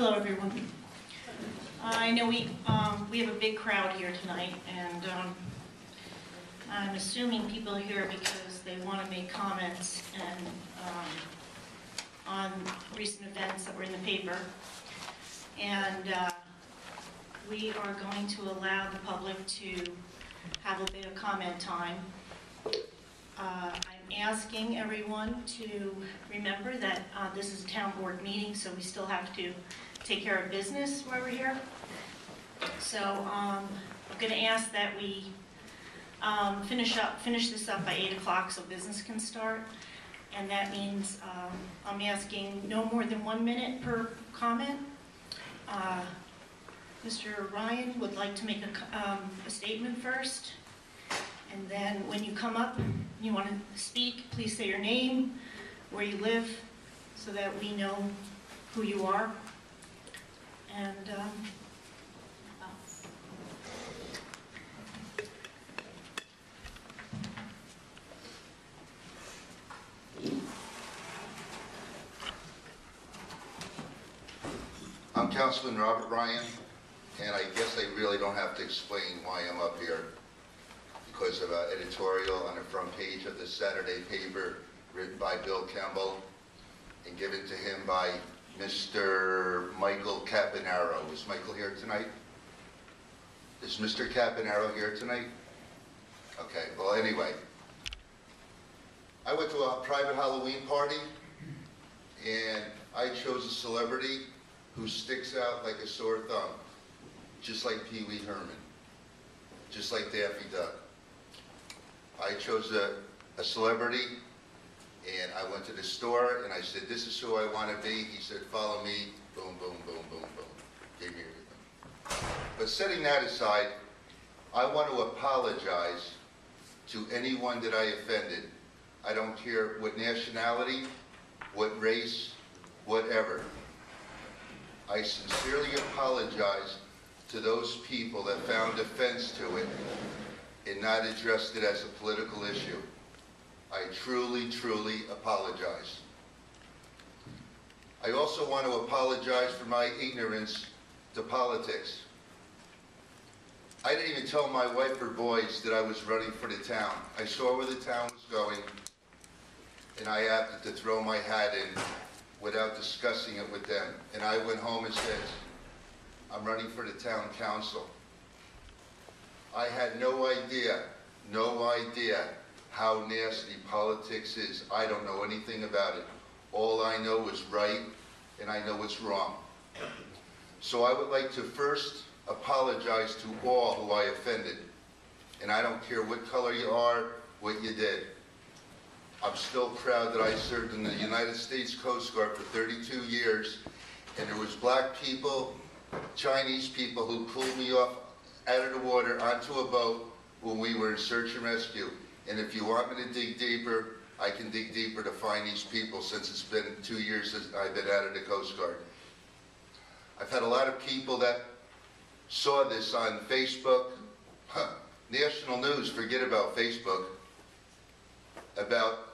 Hello, everyone. I know we have a big crowd here tonight, and I'm assuming people are here because they want to make comments and on recent events that were in the paper. And we are going to allow the public to have a bit of comment time. I'm asking everyone to remember that this is a town board meeting, so we still have to take care of business while we're here. So I'm going to ask that we finish this up by 8 o'clock so business can start. And that means I'm asking no more than 1 minute per comment. Mr. Ryan would like to make a statement first. And then when you come up, you want to speak, please say your name, where you live, so that we know who you are. And I'm Councilman Robert Ryan, and I guess I really don't have to explain why I'm up here, because of an editorial on the front page of the Saturday paper written by Bill Campbell and given to him by Mr. Michael Caponaro. Is Michael here tonight? Is Mr. Caponaro here tonight? Okay, well anyway. I went to a private Halloween party and I chose a celebrity who sticks out like a sore thumb, just like Pee Wee Herman, just like Daffy Duck. I chose a celebrity, and I went to the store, and I said, this is who I want to be. He said, follow me. Boom, boom, boom, boom, boom. Gave me everything. But setting that aside, I want to apologize to anyone that I offended. I don't care what nationality, what race, whatever. I sincerely apologize to those people that found offense to it and not addressed it as a political issue. I truly, truly apologize. I also want to apologize for my ignorance to politics. I didn't even tell my wife or boys that I was running for the town. I saw where the town was going, and I opted to throw my hat in without discussing it with them. And I went home and said, I'm running for the town council. I had no idea how nasty politics is. I don't know anything about it. All I know is right, and I know it's wrong. So I would like to first apologize to all who I offended. And I don't care what color you are, what you did. I'm still proud that I served in the United States Coast Guard for 32 years, and there was black people, Chinese people who pulled me off out of the water onto a boat when we were in search and rescue. And if you want me to dig deeper, I can dig deeper to find these people, since it's been 2 years since I've been out of the Coast Guard. I've had a lot of people that saw this on Facebook, national news, forget about Facebook, about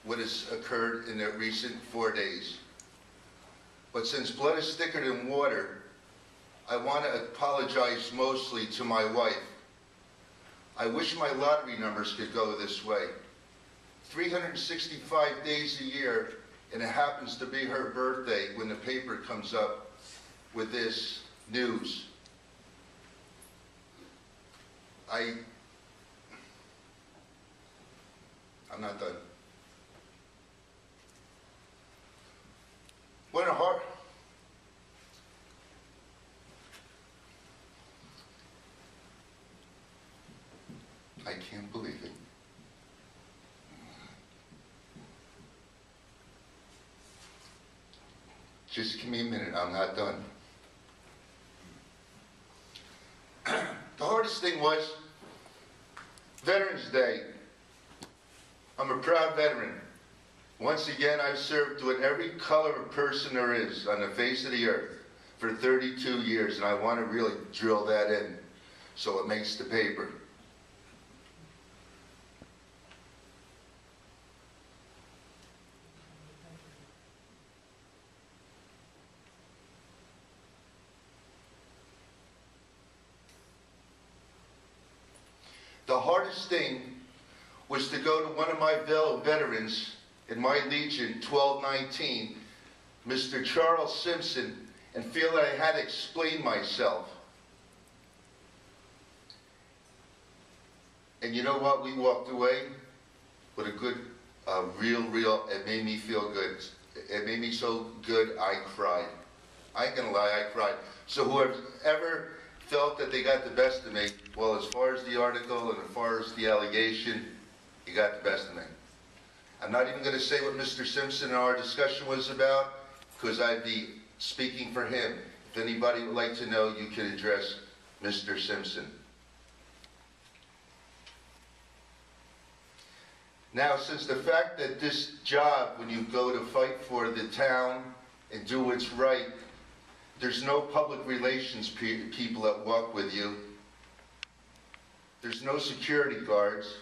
what has occurred in the recent 4 days. But since blood is thicker than water, I want to apologize mostly to my wife. I wish my lottery numbers could go this way. 365 days a year, and it happens to be her birthday when the paper comes up with this news. I'm not done. What a heart. I can't believe it. Just give me a minute, I'm not done. The hardest thing was Veterans Day. I'm a proud veteran. Once again, I've served with every color of person there is on the face of the earth for 32 years, and I want to really drill that in so it makes the paper. The hardest thing was to go to one of my veterans in my Legion 1219, Mr. Charles Simpson, and feel that I had to explain myself. And you know what? We walked away with a good, it made me feel good. It made me so good, I cried. I ain't gonna lie, I cried. So whoever ever felt that they got the best of me, well, as far as the article and as far as the allegation, you got the best of me. I'm not even gonna say what Mr. Simpson and our discussion was about, because I'd be speaking for him. If anybody would like to know, you can address Mr. Simpson. Now, since the fact that this job, when you go to fight for the town and do what's right, there's no public relations people that walk with you. There's no security guards.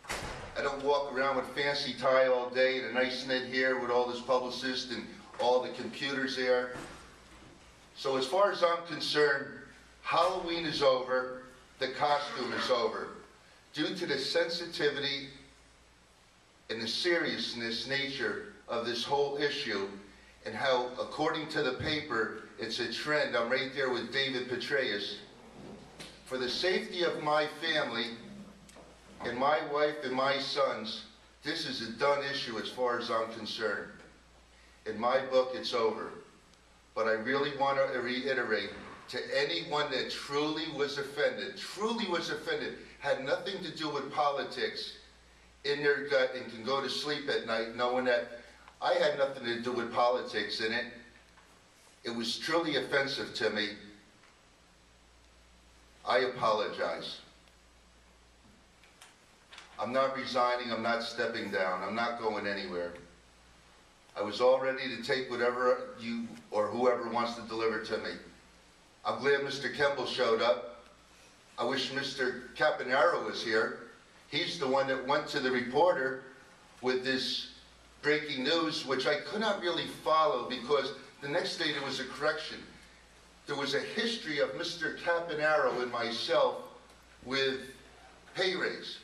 I don't walk around with fancy tie all day and a nice knit here with all this publicist and all the computers there. So as far as I'm concerned, Halloween is over, the costume is over. Due to the sensitivity and the seriousness nature of this whole issue, and how, according to the paper, it's a trend. I'm right there with David Petraeus. For the safety of my family and my wife and my sons, this is a done issue as far as I'm concerned. In my book, it's over. But I really want to reiterate to anyone that truly was offended, had nothing to do with politics, in their gut, and can go to sleep at night knowing that I had nothing to do with politics in it. It was truly offensive to me. I apologize. I'm not resigning, I'm not stepping down, I'm not going anywhere. I was all ready to take whatever you or whoever wants to deliver to me. I'm glad Mr. Kemble showed up. I wish Mr. Caponaro was here. He's the one that went to the reporter with this breaking news, which I could not really follow because the next day there was a correction. There was a history of Mr. Caponaro and myself with pay raise.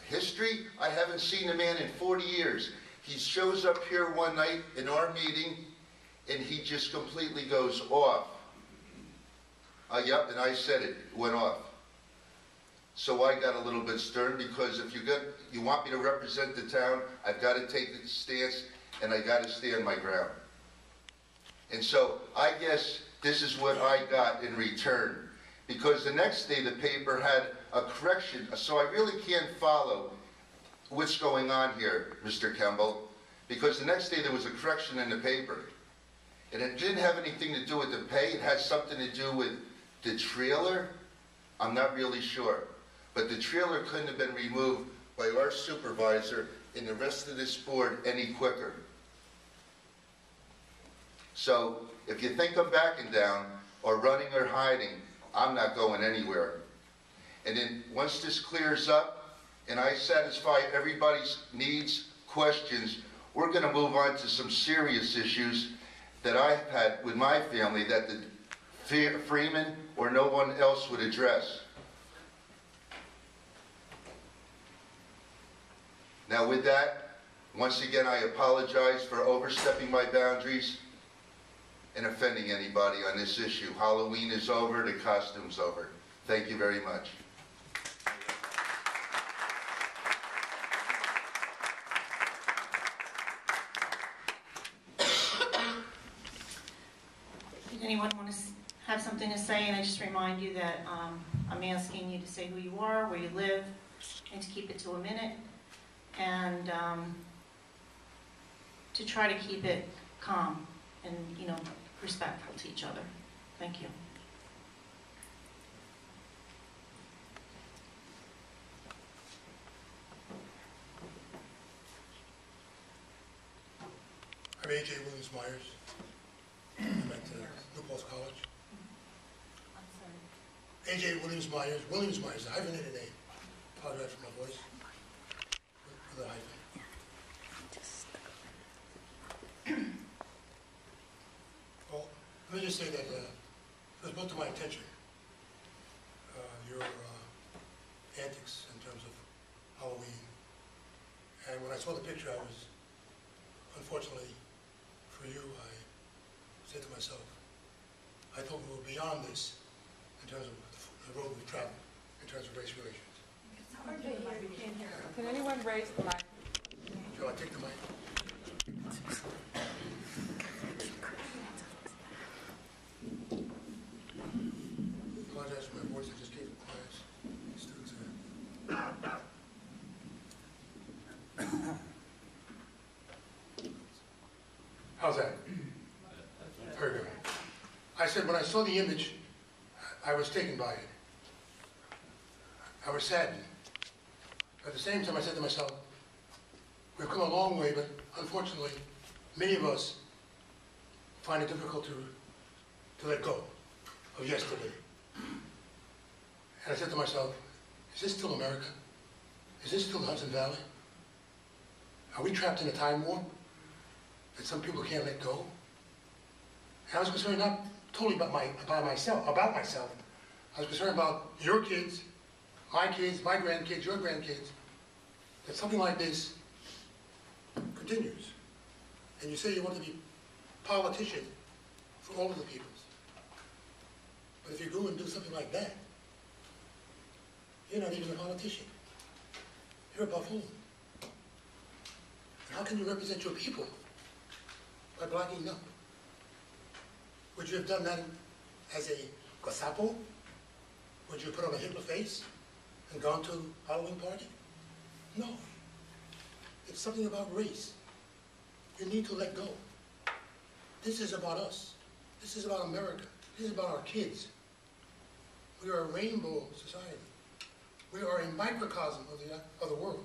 History? I haven't seen the man in 40 years. He shows up here one night in our meeting and he just completely goes off. Yep, and I said it went off. So I got a little bit stern because if you want me to represent the town, I've got to take the stance and I got to stand my ground. And so I guess this is what I got in return. Because the next day the paper had a correction, so I really can't follow what's going on here, Mr. Kemble. Because the next day there was a correction in the paper. And it didn't have anything to do with the pay, it had something to do with the trailer. I'm not really sure. But the trailer couldn't have been removed by our supervisor and the rest of this board any quicker. So if you think I'm backing down or running or hiding, I'm not going anywhere. And then once this clears up and I satisfy everybody's needs, questions, we're going to move on to some serious issues that I've had with my family that the Freeman or no one else would address. Now with that, once again I apologize for overstepping my boundaries and offending anybody on this issue. Halloween is over, the costume's over. Thank you very much. Did anyone want to have something to say? And I just remind you that I'm asking you to say who you are, where you live, and to keep it to a minute. And to try to keep it calm and, respectful to each other. Thank you. I'm A.J. Williams-Myers. I went to New Paltz College. I'm sorry. A.J. Williams-Myers. Williams-Myers. I have an name. Apologize for my voice. With a hyphen. Well, let me just say that it was brought to my attention. Your when I saw the picture, I was, unfortunately for you, I said to myself, I thought we were beyond this in terms of the road we've traveled, in terms of race relations. Can anyone raise the mic? Shall I take the mic? Apologize for my voice, I just gave a class. Students How's that? Very good. I said when I saw the image, I was taken by it. I was saddened. At the same time, I said to myself, we've come a long way, but unfortunately, many of us find it difficult to let go of yesterday. And I said to myself, is this still America? Is this still the Hudson Valley? Are we trapped in a time warp that some people can't let go? And I was concerned not totally about myself. I was concerned about your kids, my grandkids, your grandkids, that something like this continues. And you say you want to be politician for all of the peoples. But if you go and do something like that, you're not even a politician. You're a buffoon. And how can you represent your people by blacking up? Would you have done that as a gazapo? Would you have put on a Hitler face and gone to a Halloween party? No. It's something about race. You need to let go. This is about us. This is about America. This is about our kids. We are a rainbow society. We are a microcosm of the world.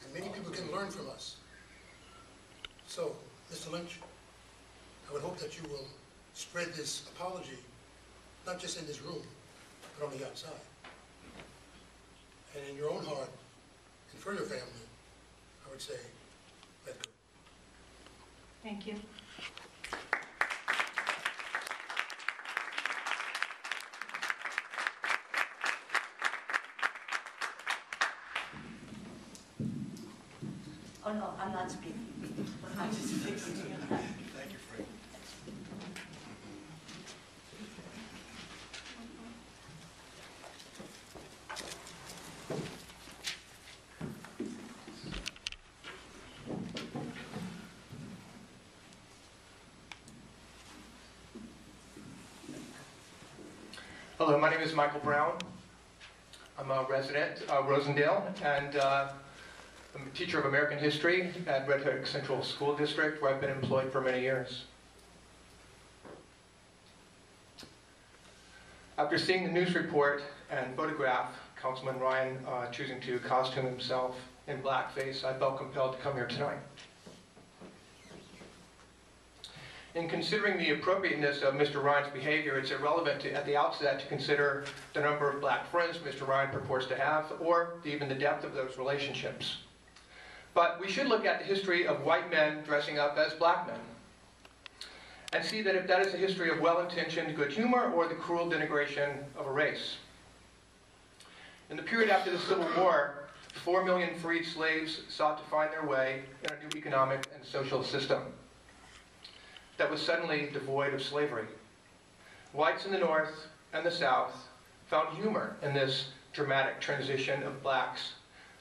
And many people can learn from us. So, Mr. Lynch, I would hope that you will spread this apology, not just in this room, but on the outside. And in your own heart, and for your family, I would say, let go. Thank you. Oh, no, I'm not speaking. I'm just fixing it. Thank you, Frank. Hello, my name is Michael Brown. I'm a resident of Rosendale, and I'm a teacher of American history at Red Hook Central School District, where I've been employed for many years. After seeing the news report and photograph Councilman Ryan choosing to costume himself in blackface, I felt compelled to come here tonight. In considering the appropriateness of Mr. Ryan's behavior, it's irrelevant at the outset to consider the number of black friends Mr. Ryan purports to have, or even the depth of those relationships. But we should look at the history of white men dressing up as black men, and see that if that is a history of well-intentioned good humor or the cruel denigration of a race. In the period after the Civil War, 4 million freed slaves sought to find their way in a new economic and social system that was suddenly devoid of slavery. Whites in the North and the South found humor in this dramatic transition of blacks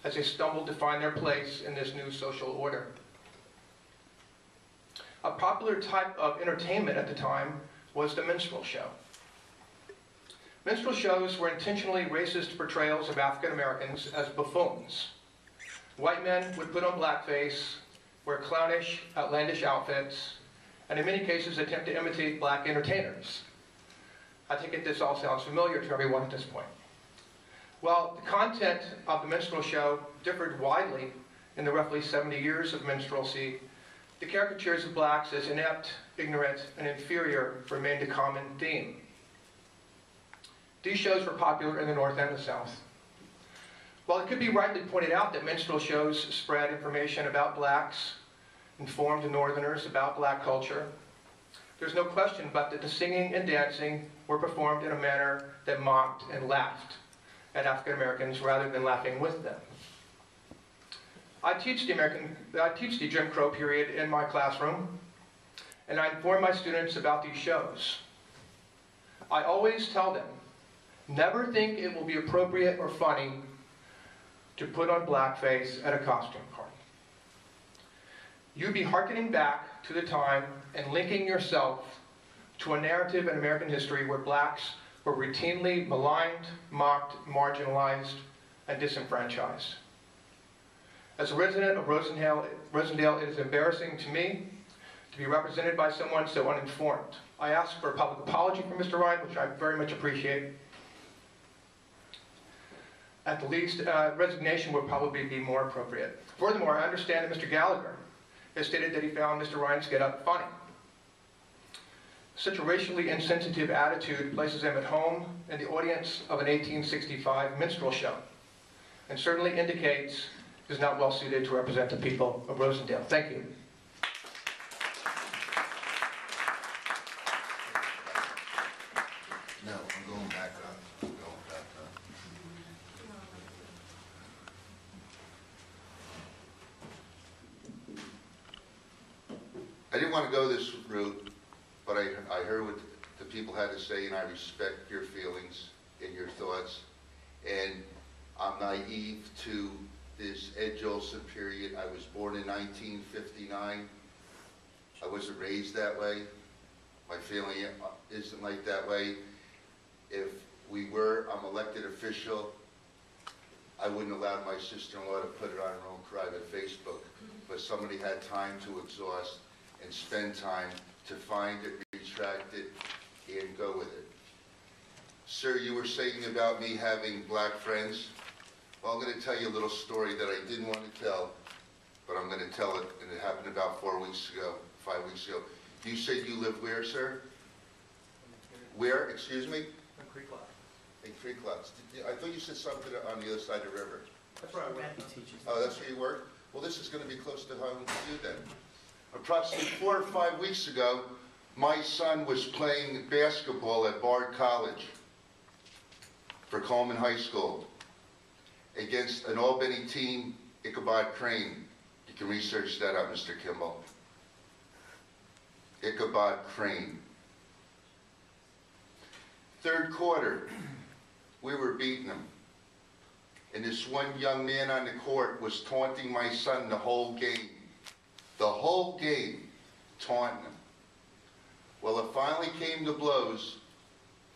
as they stumbled to find their place in this new social order. A popular type of entertainment at the time was the minstrel show. Minstrel shows were intentionally racist portrayals of African Americans as buffoons. White men would put on blackface, wear clownish, outlandish outfits, and in many cases attempt to imitate black entertainers. I take it this all sounds familiar to everyone at this point. Well, the content of the minstrel show differed widely in the roughly 70 years of minstrelsy. The caricatures of blacks as inept, ignorant, and inferior remained a common theme. These shows were popular in the North and the South. While it could be rightly pointed out that minstrel shows spread information about blacks, informed Northerners about black culture, there's no question but that the singing and dancing were performed in a manner that mocked and laughed at African Americans rather than laughing with them. I teach the Jim Crow period in my classroom, and I inform my students about these shows. I always tell them, never think it will be appropriate or funny to put on blackface at a costume party. You'd be hearkening back to the time and linking yourself to a narrative in American history where blacks were routinely maligned, mocked, marginalized, and disenfranchised. As a resident of Rosendale, it is embarrassing to me to be represented by someone so uninformed. I ask for a public apology from Mr. Ryan, which I very much appreciate. At the least, resignation would probably be more appropriate. Furthermore, I understand that Mr. Gallagher has stated that he found Mr. Ryan's get-up funny. Such a racially insensitive attitude places him at home in the audience of an 1865 minstrel show, and certainly indicates he's not well suited to represent the people of Rosendale. Thank you. No, I'm going back up. I'm going back up. I didn't want to go this route, but I heard what the people had to say, and I respect your feelings and your thoughts. And I'm naive to this Ed Jolson period. I was born in 1959. I wasn't raised that way. My family isn't like that way. If we were, I'm elected official, I wouldn't allow my sister-in-law to put it on her own private Facebook. But somebody had time to exhaust and spend time to find it, retract it, and go with it. Sir, you were saying about me having black friends. Well, I'm going to tell you a little story that I didn't want to tell, but I'm going to tell it, and it happened about 5 weeks ago. You said you live where, sir? Where, excuse me? In Creek Lot. In Creek Lots. I thought you said something on the other side of the river. That's right. Oh, that's where you work? Well, this is going to be close to home to you then. Approximately 4 or 5 weeks ago, my son was playing basketball at Bard College for Coleman High School against an Albany team, Ichabod Crane. You can research that out, Mr. Kimball. Ichabod Crane. Third quarter, we were beating them. And this one young man on the court was taunting my son the whole game. The whole game, taunting him. Well, it finally came to blows.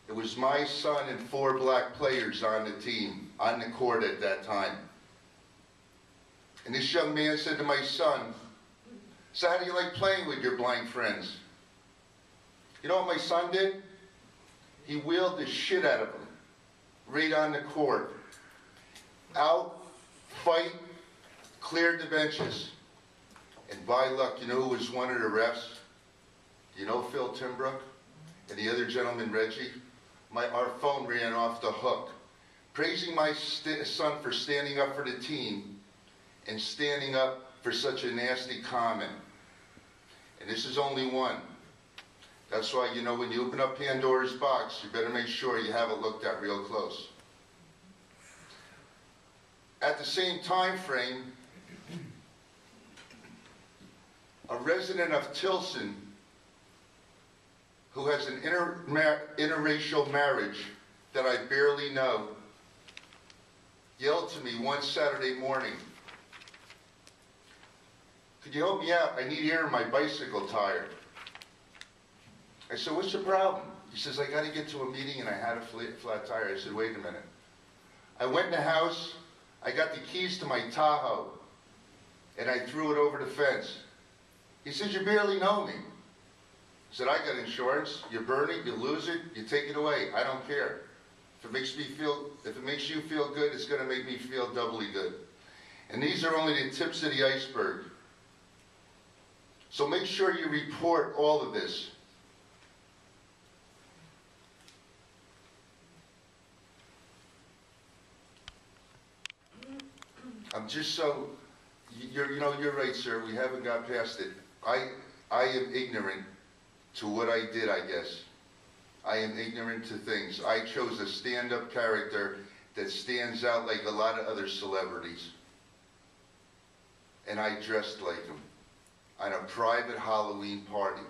It was my son and 4 black players on the team, on the court at that time. And this young man said to my son, "So how do you like playing with your blind friends?" You know what my son did? He wheeled the shit out of him, right on the court. Out, fight, cleared the benches. And by luck, you know who was one of the refs? You know Phil Timbrook? And the other gentleman, Reggie? Our phone ran off the hook, praising my son for standing up for the team and standing up for such a nasty comment. And this is only one. That's why, you know, when you open up Pandora's box, you better make sure you have it looked at real close. At the same time frame, a resident of Tilson who has an interracial marriage that I barely know yelled to me one Saturday morning, "Could you help me out? I need air in my bicycle tire." I said, "What's the problem?" He says, "I got to get to a meeting and I had a flat tire." I said, "Wait a minute." I went in the house, I got the keys to my Tahoe, and I threw it over the fence. He says, "You barely know me." I said, "I got insurance. You burn it, you lose it, you take it away. I don't care. If it makes you feel good, it's going to make me feel doubly good." And these are only the tips of the iceberg. So make sure you report all of this. I'm just so, you're right, sir. We haven't got past it. I am ignorant to what I did, I guess. I am ignorant to things. I chose a stand-up character that stands out like a lot of other celebrities. and I dressed like him on a private Halloween party.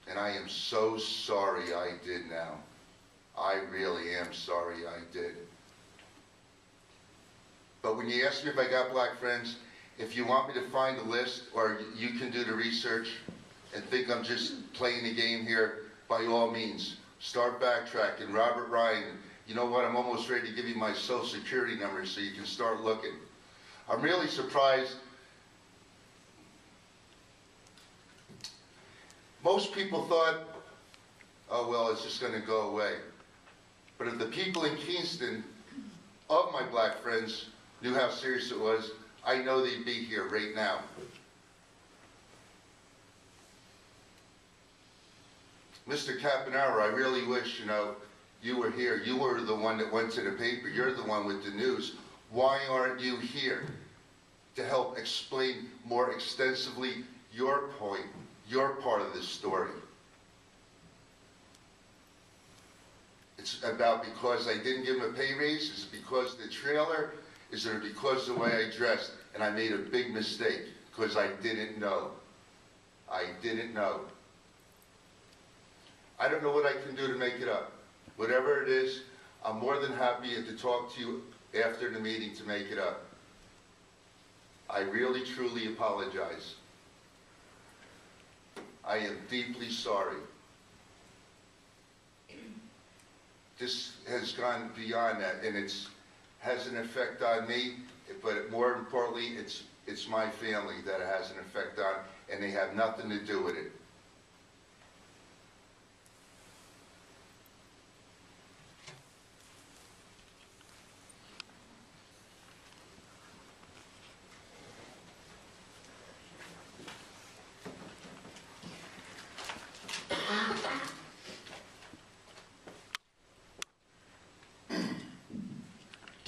And I am so sorry I did now. I really am sorry I did. But when you ask me if I got black friends, if you want me to find a list, or you can do the research and think I'm just playing the game here, by all means, start backtracking. Robert Ryan, you know what, I'm almost ready to give you my social security number so you can start looking. I'm really surprised. Most people thought, oh well, it's just gonna go away. But if the people in Kingston, of my black friends, knew how serious it was, I know they'd be here right now. Mr. Caponaro, I really wish, you were here. You were the one that went to the paper. You're the one with the news. Why aren't you here to help explain more extensively your point, your part of this story? It's about because I didn't give him a pay raise? Is it because of the trailer? Is it because of the way I dressed? And I made a big mistake because I didn't know. I didn't know. I don't know what I can do to make it up. Whatever it is, I'm more than happy to talk to you after the meeting to make it up. I really, truly apologize. I am deeply sorry. This has gone beyond that, and it has an effect on me, but more importantly, it's my family that it has an effect on, and they have nothing to do with it.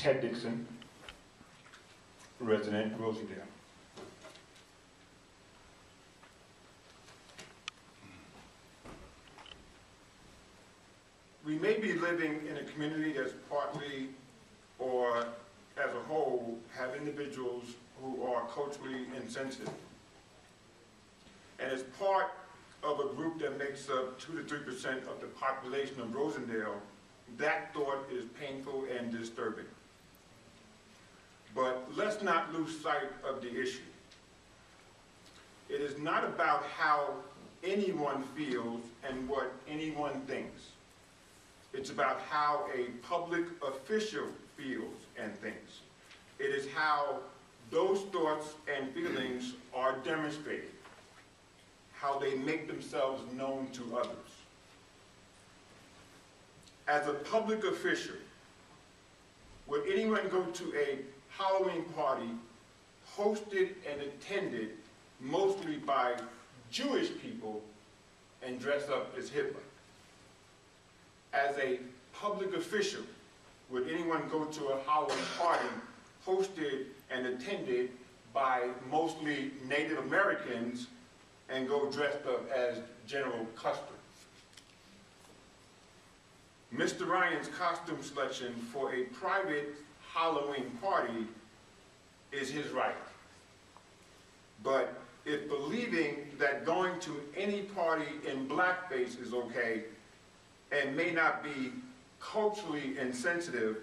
Ted Dixon, resident Rosendale. We may be living in a community that's partly or as a whole have individuals who are culturally insensitive. And as part of a group that makes up 2 to 3% of the population of Rosendale, that thought is painful and disturbing. But let's not lose sight of the issue. It is not about how anyone feels and what anyone thinks. It's about how a public official feels and thinks. It is how those thoughts and feelings are demonstrated, how they make themselves known to others. As a public official, would anyone go to a Halloween party hosted and attended mostly by Jewish people and dress up as Hitler? As a public official, would anyone go to a Halloween party hosted and attended by mostly Native Americans and go dressed up as General Custer? Mr. Ryan's costume selection for a private Halloween party is his right. But if believing that going to any party in blackface is okay and may not be culturally insensitive,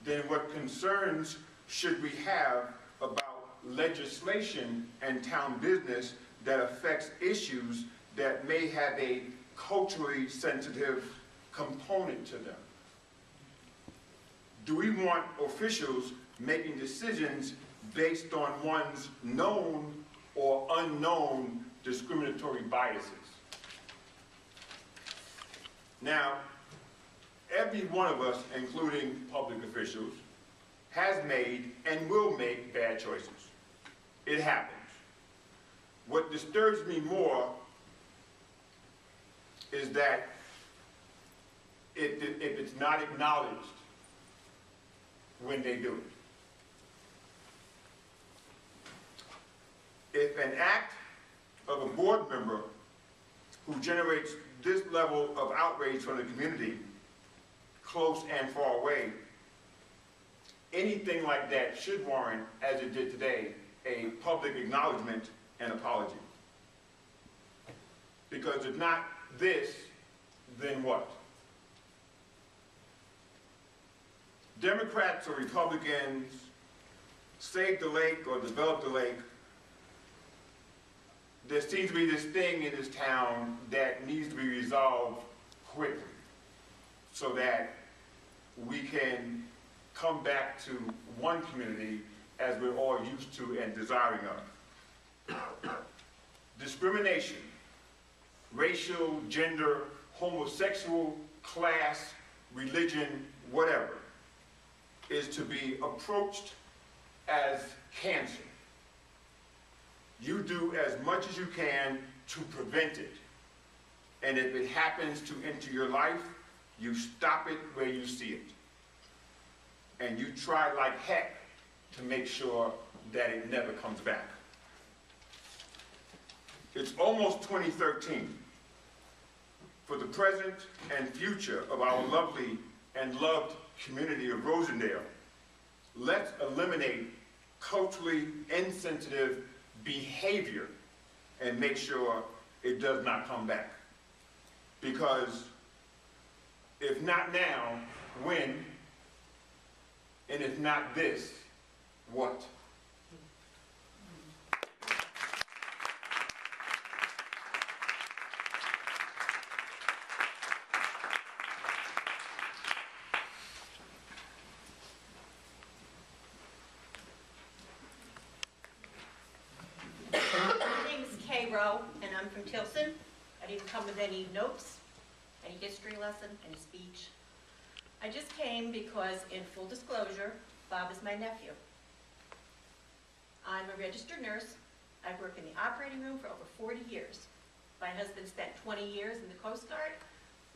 then what concerns should we have about legislation and town business that affects issues that may have a culturally sensitive component to them? Do we want officials making decisions based on one's known or unknown discriminatory biases? Now, every one of us, including public officials, has made and will make bad choices. It happens. What disturbs me more is that if it's not acknowledged when they do it. If an act of a board member who generates this level of outrage from the community, close and far away, anything like that should warrant, as it did today, a public acknowledgement and apology. Because if not this, then what? Democrats or Republicans, save the lake or develop the lake, there seems to be this thing in this town that needs to be resolved quickly so that we can come back to one community as we're all used to and desiring of. Discrimination, racial, gender, homosexual, class, religion, whatever, is to be approached as cancer. You do as much as you can to prevent it. And if it happens to enter your life, you stop it where you see it. And you try like heck to make sure that it never comes back. It's almost 2013. For the present and future of our lovely and loved community of Rosendale, let's eliminate culturally insensitive behavior and make sure it does not come back. Because if not now, when? And if not this, what? And I'm from Tilson. I didn't come with any notes, any history lesson, any speech. I just came because, in full disclosure, Bob is my nephew. I'm a registered nurse. I've worked in the operating room for over 40 years. My husband spent 20 years in the Coast Guard.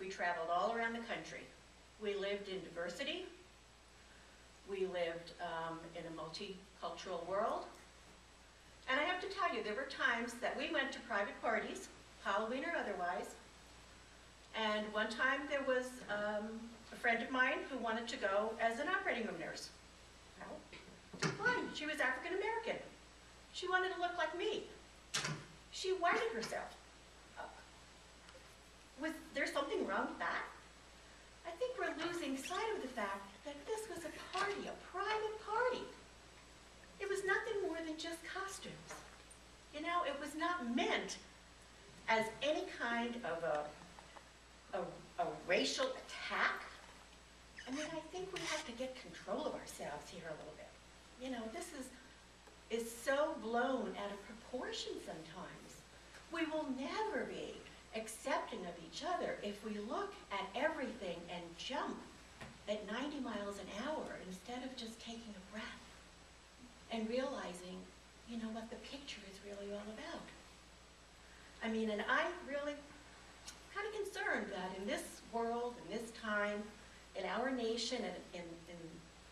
We traveled all around the country. We lived in diversity. We lived in a multicultural world. And I have to tell you, there were times that we went to private parties, Halloween or otherwise, and one time there was a friend of mine who wanted to go as an operating room nurse. Well, fine, she was African American. She wanted to look like me. She whited herself. Was there something wrong with that? I think we're losing sight of the fact that this was a party, a private party. It was nothing more than just costumes. You know, it was not meant as any kind of a racial attack. I mean, I think we have to get control of ourselves here a little bit. You know, this is so blown out of proportion sometimes. We will never be accepting of each other if we look at everything and jump at 90 miles an hour instead of just taking a breath and realizing, you know, what the picture is really all about. I mean, and I'm really kind of concerned that in this world, in this time, in our nation, and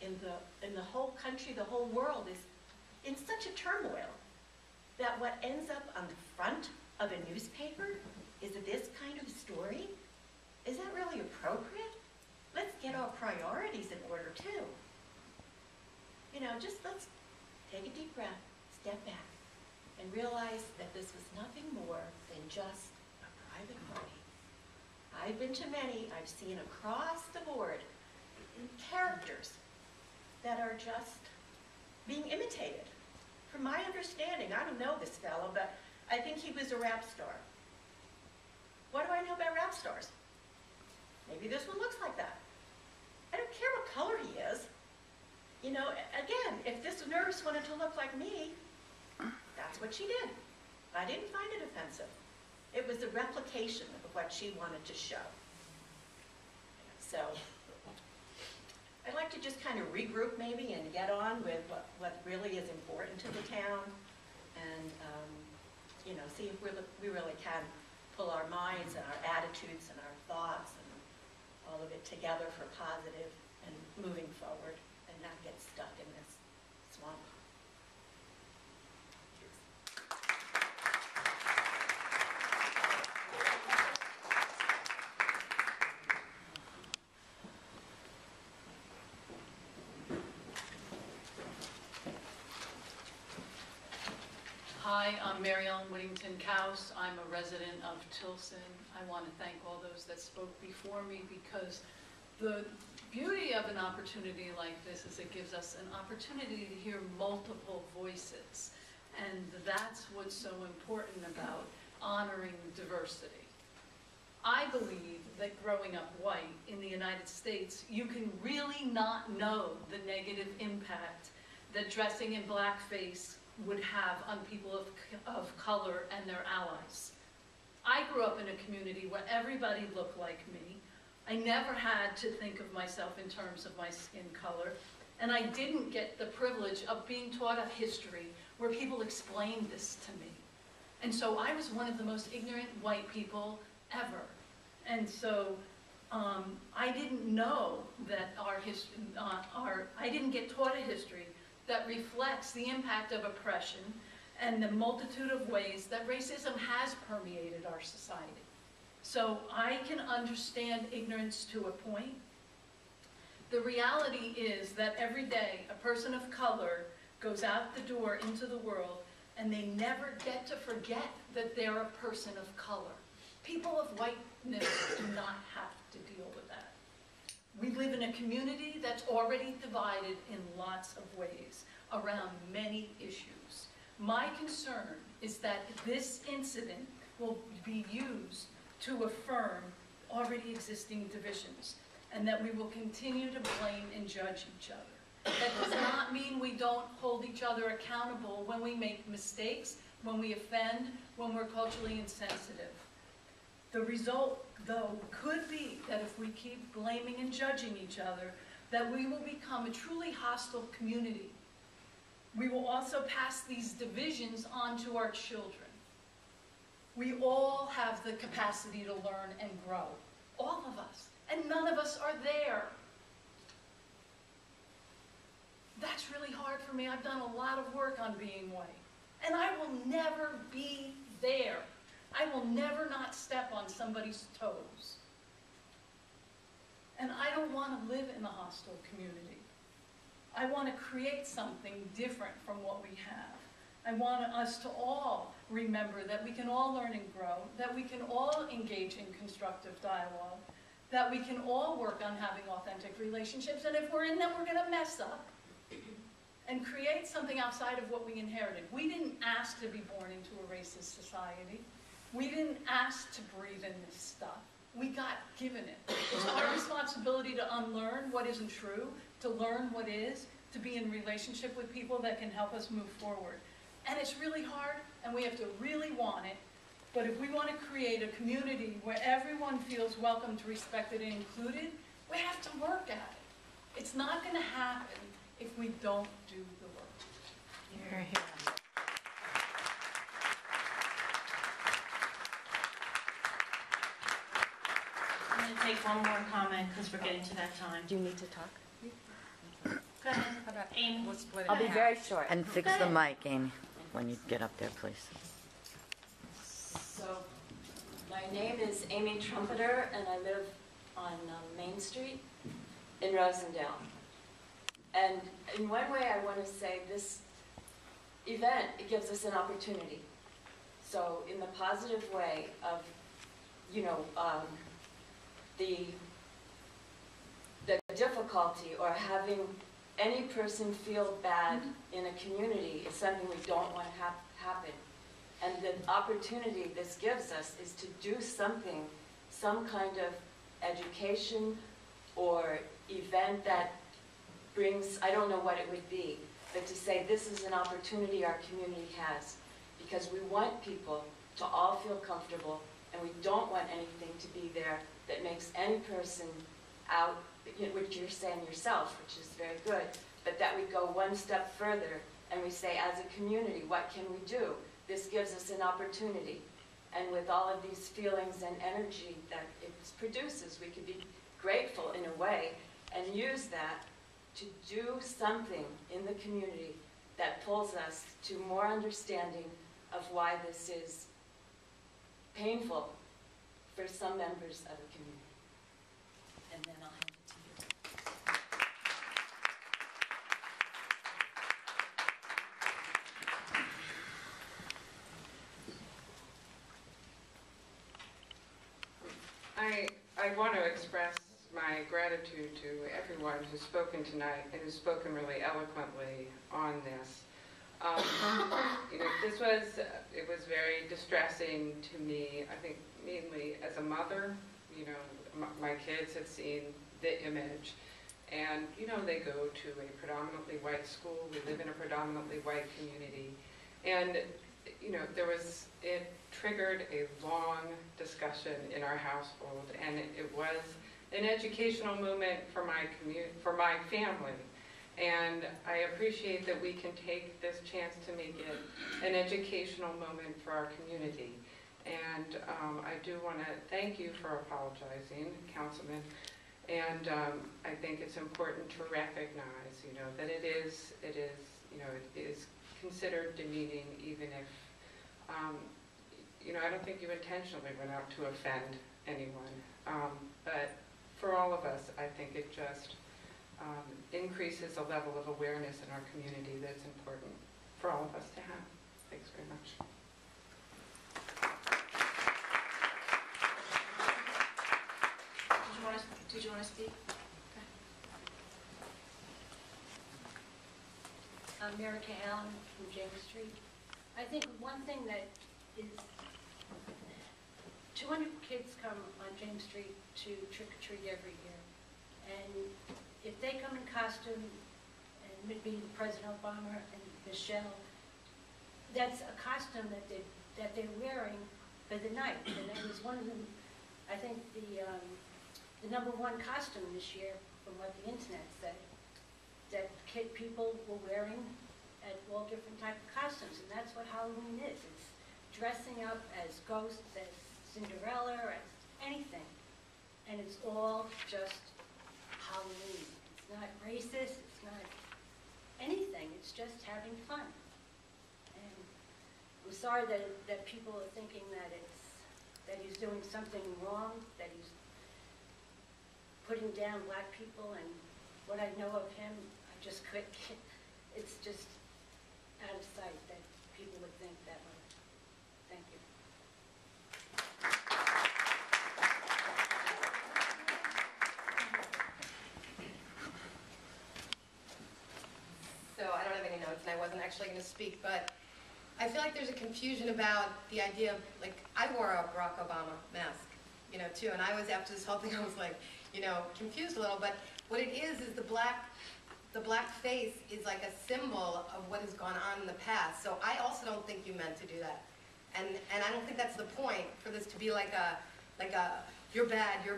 in the whole country, the whole world is in such a turmoil that what ends up on the front of a newspaper is this kind of story. Is that really appropriate? Let's get our priorities in order too. You know, just let's take a deep breath, step back, and realize that this was nothing more than just a private party. I've been to many, I've seen across the board characters that are just being imitated. From my understanding, I don't know this fellow, but I think he was a rap star. What do I know about rap stars? Maybe this one looks like that. I don't care what color he is. You know, again, if this nurse wanted to look like me, that's what she did. I didn't find it offensive. It was a replication of what she wanted to show. So, I'd like to just kind of regroup maybe and get on with what really is important to the town and, you know, see if we really can pull our minds and our attitudes and our thoughts and all of it together for positive and moving forward. Not get stuck in this swamp. Hi, I'm Mary Ellen Whittington Cowse. I'm a resident of Tilson. I want to thank all those that spoke before me because the beauty of an opportunity like this is it gives us an opportunity to hear multiple voices. And that's what's so important about honoring diversity. I believe that growing up white in the United States, you can really not know the negative impact that dressing in blackface would have on people of color and their allies. I grew up in a community where everybody looked like me. I never had to think of myself in terms of my skin color, and I didn't get the privilege of being taught a history where people explained this to me. And so I was one of the most ignorant white people ever. And so I didn't know that I didn't get taught a history that reflects the impact of oppression and the multitude of ways that racism has permeated our society. So I can understand ignorance to a point. The reality is that every day a person of color goes out the door into the world and they never get to forget that they're a person of color. People of whiteness do not have to deal with that. We live in a community that's already divided in lots of ways around many issues. My concern is that this incident will be used to affirm already existing divisions, and that we will continue to blame and judge each other. That does not mean we don't hold each other accountable when we make mistakes, when we offend, when we're culturally insensitive. The result, though, could be that if we keep blaming and judging each other, that we will become a truly hostile community. We will also pass these divisions on to our children. We all have the capacity to learn and grow, all of us, and none of us are there. That's really hard for me. I've done a lot of work on being white, and I will never be there. I will never not step on somebody's toes. And I don't want to live in a hostile community. I want to create something different from what we have. I want us to all remember that we can all learn and grow, that we can all engage in constructive dialogue, that we can all work on having authentic relationships, and if we're in them, we're going to mess up and create something outside of what we inherited. We didn't ask to be born into a racist society. We didn't ask to breathe in this stuff. We got given it. It's our responsibility to unlearn what isn't true, to learn what is, to be in relationship with people that can help us move forward. And it's really hard, and we have to really want it. But if we want to create a community where everyone feels welcomed, respected, and included, we have to work at it. It's not going to happen if we don't do the work. You're here. I'm going to take one more comment because we're getting to that time. Do you need to talk? Go ahead, Amy. I'll be very short. And fix the mic, Amy, when you get up there, please. So, my name is Amy Trumpeter, and I live on Main Street in Rosendale. And in one way, I want to say this event, it gives us an opportunity. So, in the positive way of, you know, the difficulty or having any person feel bad in a community is something we don't want to have happen. And the opportunity this gives us is to do something, some kind of education or event that brings, I don't know what it would be, but to say this is an opportunity our community has. Because we want people to all feel comfortable, and we don't want anything to be there that makes any person out, which you're saying yourself, which is very good, but that we go one step further and we say, as a community, what can we do? This gives us an opportunity. And with all of these feelings and energy that it produces, we could be grateful in a way and use that to do something in the community that pulls us to more understanding of why this is painful for some members of the community. And then I'll hand it to you. I want to express my gratitude to everyone who's spoken tonight and who's spoken really eloquently on this. This it was very distressing to me, I think mainly as a mother. My kids have seen the image, and they go to a predominantly white school. We live in a predominantly white community, and it triggered a long discussion in our household, and it was an educational moment for my family. And I appreciate that we can take this chance to make it an educational moment for our community. And I do want to thank you for apologizing, Councilman. And I think it's important to recognize, that it is considered demeaning, even if, I don't think you intentionally went out to offend anyone. But for all of us, I think it just increases a level of awareness in our community that's important for all of us to have. Thanks very much. Did you want to speak? I'm Mary Kay Allen from James Street. I think one thing that is 200 kids come on James Street to trick-or-treat every year. And if they come in costume, and maybe President Obama and Michelle, that's a costume that they're wearing for the night. And it was one of them, I think the #1 costume this year, from what the internet said, that people were wearing at all different type of costumes. And that's what Halloween is. It's dressing up as ghosts, as Cinderella, as anything. And it's all just Halloween. It's not racist, it's not anything, it's just having fun. And I'm sorry that people are thinking that he's doing something wrong, that he's putting down black people, and what I know of him, I just couldn't, it's just out of sight that people would think that way. Thank you. So I don't have any notes, and I wasn't actually going to speak, but I feel like there's a confusion about the idea of, like, I wore a Barack Obama mask, too, and I was, after this whole thing, I was like, confused a little, but what it is the black face is like a symbol of what has gone on in the past. So I also don't think you meant to do that. And I don't think that's the point, for this to be like a, you're bad, you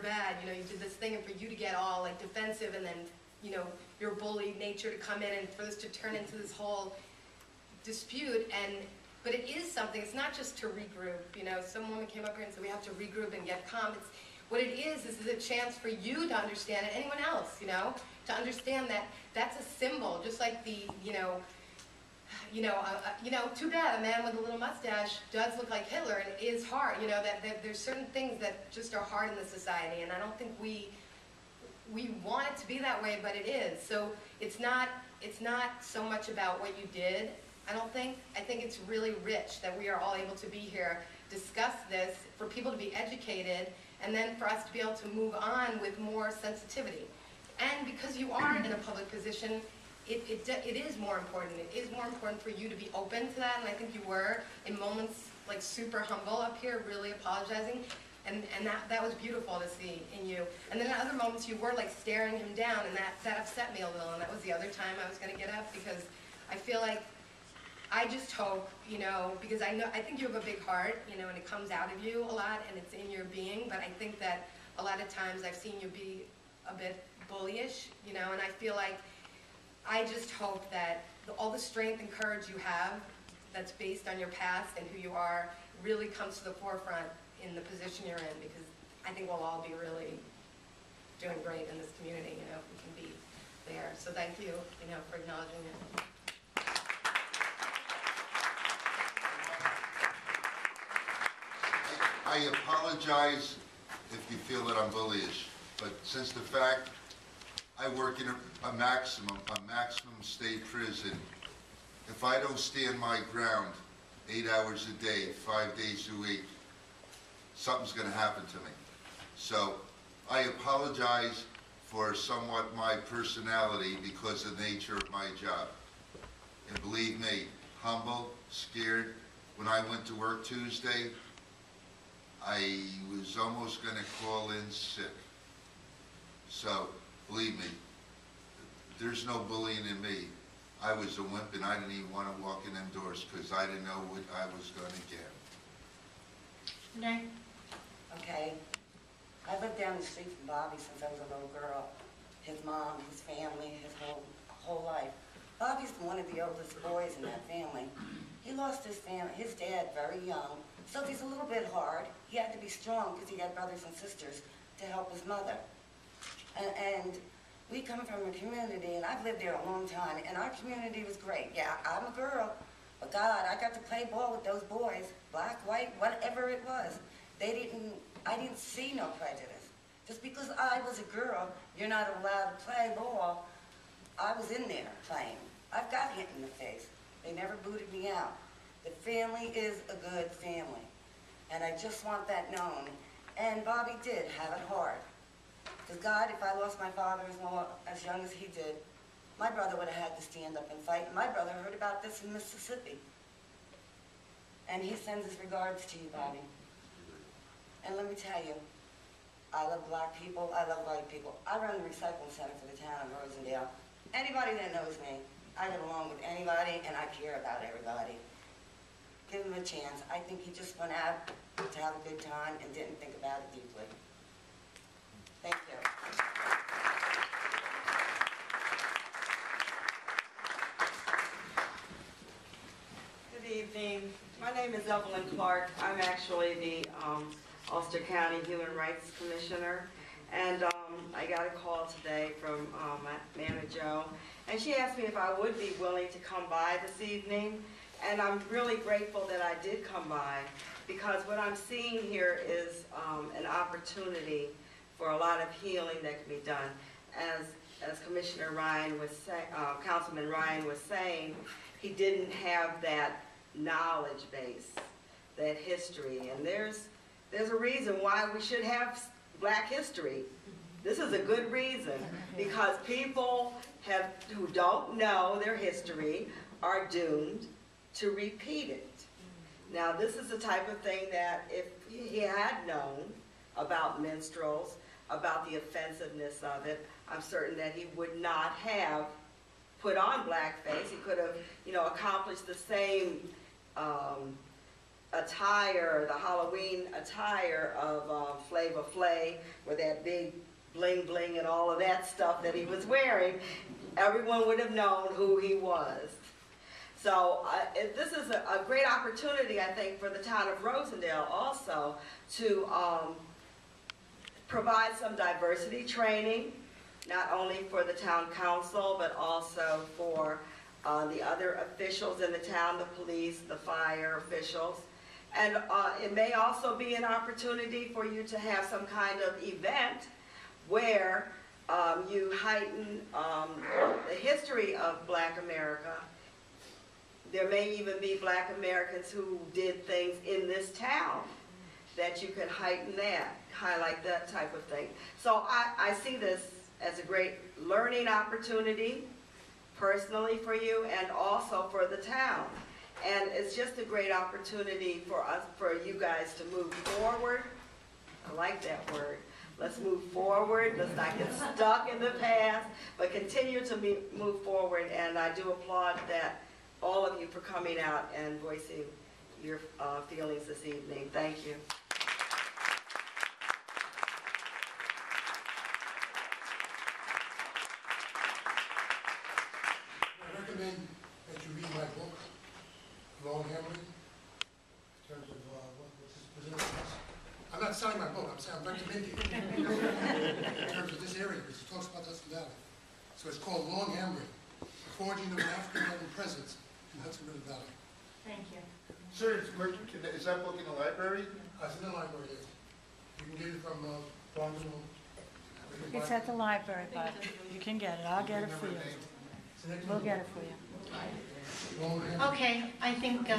did this thing, and for you to get all like defensive, and then, your bully nature to come in, and for this to turn into this whole dispute. But it is something, it's not just to regroup, some woman came up here and said we have to regroup and get calm. What it is a chance for you to understand, and anyone else, to understand that that's a symbol, just like the, too bad a man with a little mustache does look like Hitler, and it is hard, that there's certain things that just are hard in the society, and I don't think we want it to be that way, but it is. So it's not so much about what you did, I don't think. I think it's really rich that we are all able to be here, discuss this, for people to be educated, and then for us to be able to move on with more sensitivity. And because you are in a public position, it is more important. It is more important for you to be open to that, and I think you were, in moments like super humble up here, really apologizing, and that was beautiful to see in you. And then at other moments you were like staring him down, and that upset me a little, and that was the other time I was going to get up, because I feel like, I just hope, because I think you have a big heart, and it comes out of you a lot, and it's in your being, but I think that a lot of times I've seen you be a bit bullyish, and I feel like, I just hope that all the strength and courage you have, that's based on your past and who you are, really comes to the forefront in the position you're in, because I think we'll all be really doing great in this community, if we can be there. So thank you, for acknowledging it. I apologize if you feel that I'm bullyish, but since the fact I work in a maximum state prison, if I don't stand my ground 8 hours a day, 5 days a week, something's going to happen to me. So I apologize for somewhat my personality because of the nature of my job. And believe me, humble, scared. When I went to work Tuesday, I was almost going to call in sick. So, believe me, there's no bullying in me. I was a wimp and I didn't even want to walk in them doors because I didn't know what I was going to get. Renee? Okay. I lived down the street from Bobby since I was a little girl. His mom, his family, his whole life. Bobby's one of the oldest boys in that family. He lost his dad very young, so he's a little bit hard. He had to be strong because he had brothers and sisters to help his mother. And we come from a community, and I've lived there a long time, and our community was great. Yeah, I'm a girl, but God, I got to play ball with those boys, black, white, whatever it was. I didn't see no prejudice. Just because I was a girl, you're not allowed to play ball. I was in there playing. I've got hit in the face. They never booted me out. The family is a good family, and I just want that known. And Bobby did have it hard. Because God, if I lost my father as young as he did, my brother would have had to stand up and fight. My brother heard about this in Mississippi. And he sends his regards to you, Bobby. And let me tell you, I love black people, I love white people. I run the recycling center for the town of Rosendale. Anybody that knows me, I get along with anybody and I care about everybody. Give him a chance. I think he just went out to have a good time and didn't think about it deeply. Thank you. Good evening. My name is Evelyn Clark. I'm actually the Ulster County Human Rights Commissioner. And I got a call today from my manager, and she asked me if I would be willing to come by this evening. And I'm really grateful that I did come by, because what I'm seeing here is an opportunity for a lot of healing that can be done. As Commissioner Ryan was saying, Councilman Ryan was saying, he didn't have that knowledge base, that history, and there's a reason why we should have Black history. This is a good reason, because people who don't know their history are doomed to repeat it. Now, this is the type of thing that if he had known about minstrels, about the offensiveness of it, I'm certain that he would not have put on blackface. He could have, accomplished the same attire, the Halloween attire of Flavor Flav, with that big bling bling and all of that stuff that he was wearing. Everyone would have known who he was. So this is a great opportunity, I think, for the town of Rosendale also to provide some diversity training, not only for the town council, but also for the other officials in the town, the police, the fire officials. And it may also be an opportunity for you to have some kind of event where you heighten the history of Black America. There may even be Black Americans who did things in this town that you can heighten that, highlight that type of thing. So I see this as a great learning opportunity, personally for you and also for the town. And it's just a great opportunity for you guys to move forward. I like that word. Let's move forward. Let's not get stuck in the past, but continue to move forward. And I do applaud that all of you for coming out and voicing your feelings this evening. Thank you. I recommend that you read my book, Long Hamlet, in terms of what's this. I'm not selling my book, I'm saying I'm recommending it in terms of this area, because it talks about Hudson Valley. So it's called Long Hamlet, The Forging of an African-American Presence in Hudson River Valley. Thank you. Sir, is that book in the library? It's in the library, yes. You can get it from Barnesville. It's at the library, but you can get it. I'll get it for you. We'll get it for you. Okay, I think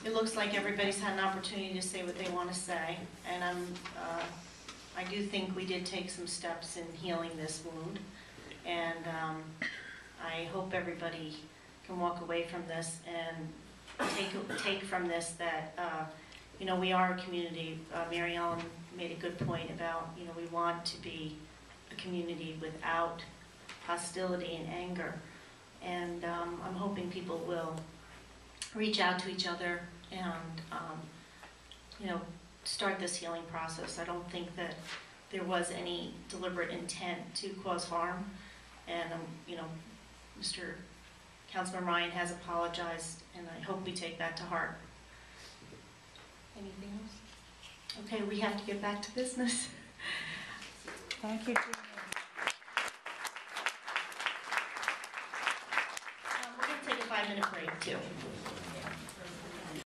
it looks like everybody's had an opportunity to say what they want to say, and I do think we did take some steps in healing this wound, and I hope everybody can walk away from this and take from this that, you know, we are a community. Mary Ellen made a good point about, you know, we want to be a community without hostility and anger. And I'm hoping people will reach out to each other and, you know, start this healing process. I don't think that there was any deliberate intent to cause harm. And, you know, Councilman Ryan has apologized, and I hope we take that to heart. Anything else? Okay, we have to get back to business. Thank you, Gina. We're going to take a 5-minute break, too.